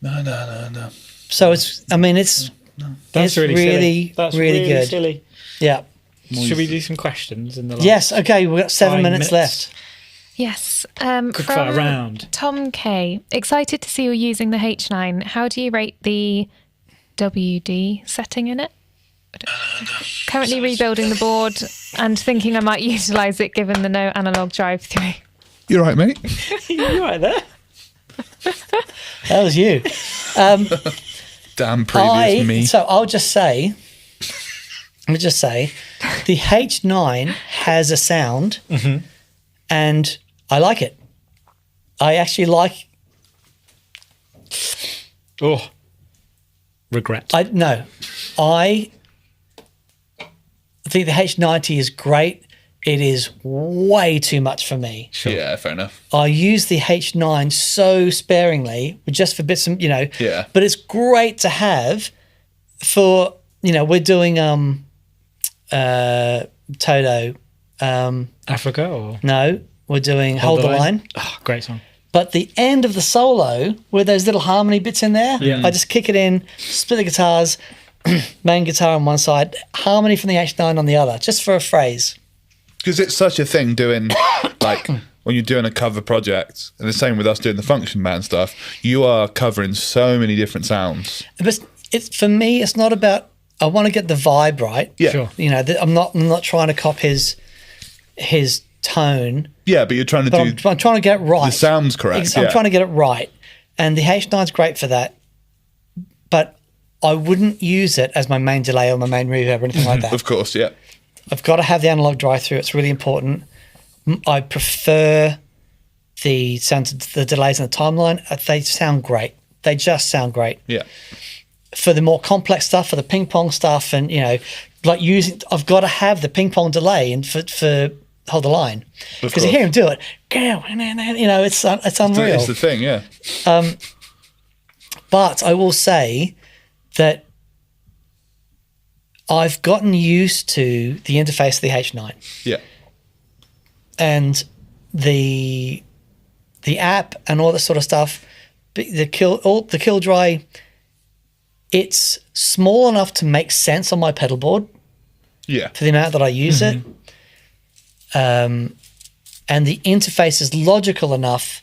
No. so it's That's really silly. That's really good. Silly. Yeah. Should we do some questions in the last Yes. Okay. We've got 7 5 minutes left. Yes. Quick fire From round. Tom K. Excited to see you using the H9. How do you rate the WD setting in it? Currently rebuilding the board and thinking I might utilise it given the no analog drive through. You're right, mate. You're right there. That was you. Damn previous me. So I'll just say, let me just say, the H9 has a sound, and I like it. I actually like. Oh. Regret. I think the H90 is great. It is way too much for me. Yeah, fair enough. I use the H9 so sparingly, just for bits and Yeah. But it's great to have for we're doing Toto. Africa or No, we're doing Hold the Line. Oh, great song. But the end of the solo, with those little harmony bits in there, I just kick it in, split the guitars, main guitar on one side, harmony from the H9 on the other, just for a phrase. Because it's such a thing doing, like, when you're doing a cover project, and the same with us doing the function band stuff, you are covering so many different sounds. But it's for me, it's not about. I want to get the vibe right. Yeah. Sure. I'm not trying to cop his tone. Yeah, but you're trying to But do I'm trying to get it right. the sounds correct. I'm trying to get it right, and the H9's great for that. But I wouldn't use it as my main delay or my main reverb or anything like that. Of course, yeah. I've got to have the analog drive-through. It's really important. I prefer the sound, the delays in the timeline. They sound great. They just sound great. Yeah. For the more complex stuff, for the ping pong stuff, and like using, I've got to have the ping pong delay and for Hold the Line, because you hear him do it. It's unreal. It's the thing, yeah. But I will say that I've gotten used to the interface of the H9 Yeah. and the app and all that sort of stuff. The kill dry. It's small enough to make sense on my pedal board Yeah. for the amount that I use it. And the interface is logical enough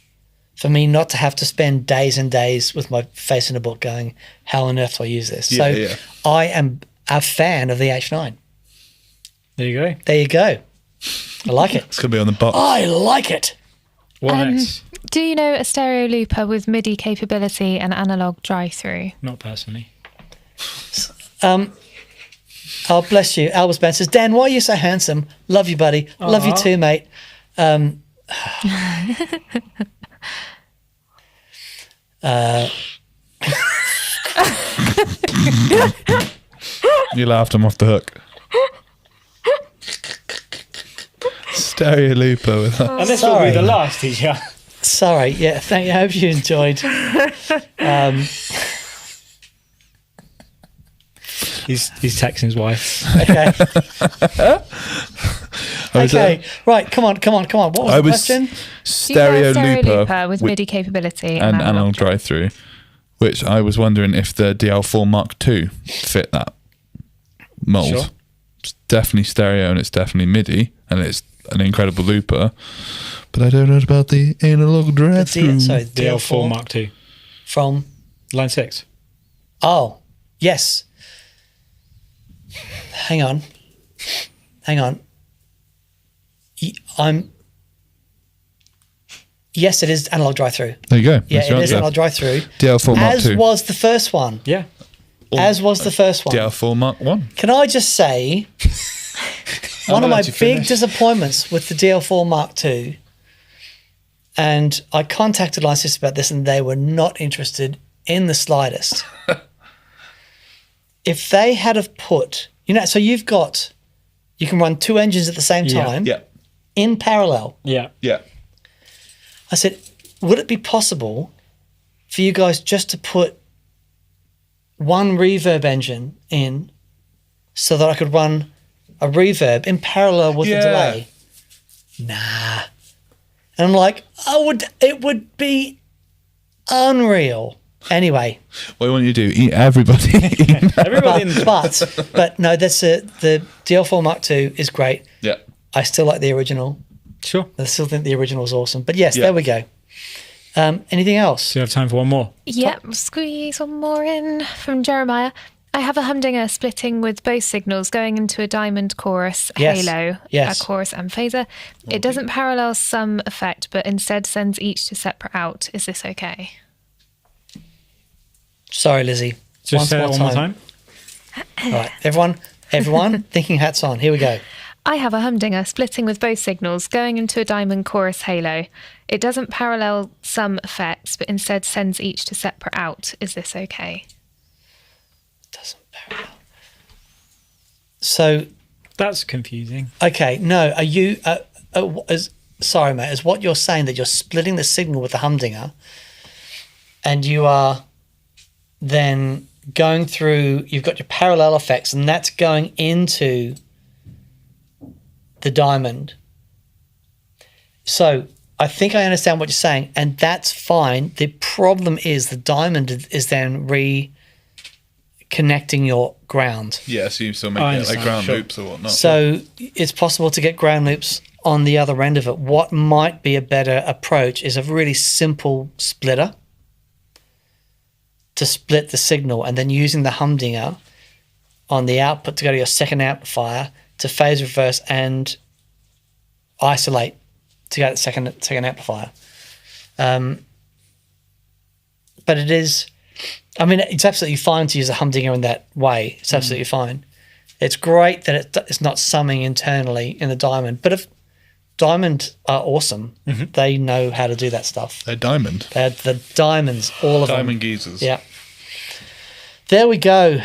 for me not to have to spend days and days with my face in a book going, how on earth do I use this? Yeah, I am a fan of the H9. There you go. There you go. I like it. It's going to be on the box. I like it. What next? Do you know a stereo looper with MIDI capability and analog drive-through? Not personally. Oh, bless you. Albert Spencer says, Dan, why are you so handsome? Love you, buddy. Love you too, mate. You laughed him off the hook. Stereo looper with that. And this will be the last TGR. Sorry. Yeah, thank you. I hope you enjoyed. He's texting his wife. Okay. Okay. Right. Come on. What was the question? Stereo Do you know a looper with MIDI capability and analog drive-through, which I was wondering if the DL4 Mark II fit that mold. Sure. It's definitely stereo and it's definitely MIDI and it's an incredible looper, but I don't know about the analog drive-through. DL4 Mark II. From? Line 6. Oh, yes. Hang on. Yes, it is analog drive-through. There you go. Yeah, That's it right, is analog drive-through. DL4 Mark As II. was the first one. Yeah. As was the first one. DL4 Mark I. Can I just say, one of my big disappointments with the DL4 Mark II, and I contacted Line 6 about this and they were not interested in the slightest. If they had have put, so you can run two engines at the same time in parallel. Yeah. I said, would it be possible for you guys just to put one reverb engine in so that I could run a reverb in parallel with the delay? Nah. And I'm like, it would be unreal. Anyway. What do you want you to do? Eat everybody. but no, that's it. The DL4 Mark II is great. Yeah. I still like the original. Sure. I still think the original is awesome. But yes, there we go. Anything else? Do you have time for one more? Yep, squeeze one more in from Jeremiah. I have a humdinger splitting with both signals going into a diamond chorus, halo, a chorus and phaser. It doesn't parallel some effect, but instead sends each to separate out. Is this okay? Sorry, Lizzie. Just say it one more time. All right, everyone, thinking hats on. Here we go. I have a humdinger splitting with both signals going into a diamond chorus halo. It doesn't parallel some effects, but instead sends each to separate out. Is this okay? Doesn't parallel. So that's confusing. Okay, no. Are you? Sorry, mate. Is what you're saying that you're splitting the signal with the humdinger, and you are then going through? You've got your parallel effects, and that's going into the diamond. So I think I understand what you're saying, and that's fine. The problem is the diamond is then reconnecting your ground. Yeah, so you still make it like ground loops or whatnot. So it's possible to get ground loops on the other end of it. What might be a better approach is a really simple splitter to split the signal, and then using the humdinger on the output to go to your second amplifier to phase reverse and isolate to go to the second amplifier. But it is, I mean, it's absolutely fine to use a humdinger in that way. It's absolutely fine. It's great that it's not summing internally in the diamond. But if diamond are awesome, they know how to do that stuff. They're diamond. They're the diamonds, all of them. Diamond geezers. Yeah. There we go.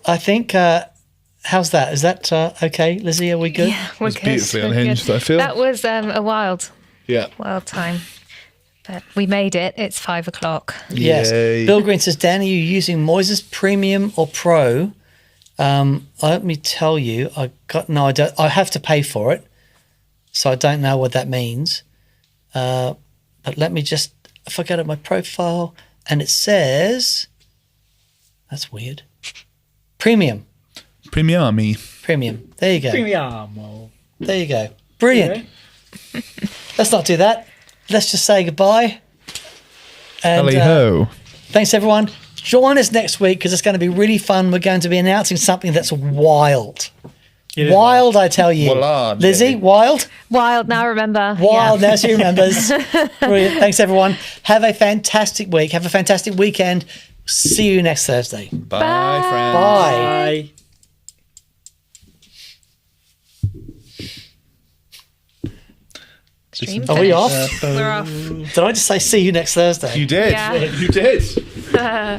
I think, how's that? Is that okay, Lizzie? Are we good? Yeah, we're good. Beautifully unhinged, I feel. That was a wild time. But we made it. It's 5 o'clock. Yes. Yay. Bill Green says, Dan, are you using Moises Premium or Pro? Let me tell you, I have to pay for it, so I don't know what that means. But let me just, if I go to my profile, and it says, that's weird, Premium. Premium. There you go. Premium. There you go. Brilliant. Let's not do that. let's just say goodbye. And Tally-ho. thanks, everyone. Join us next week because it's going to be really fun. We're going to be announcing something that's wild. Wild, I tell you. Voila, Lizzie, wild? Wild, now I remember. Wild, now she remembers. Brilliant. Thanks, everyone. Have a fantastic week. Have a fantastic weekend. See you next Thursday. Bye, friends. Bye. Stream Are we finished. off? We're off. Did I just say see you next Thursday? You did. Yeah. You did.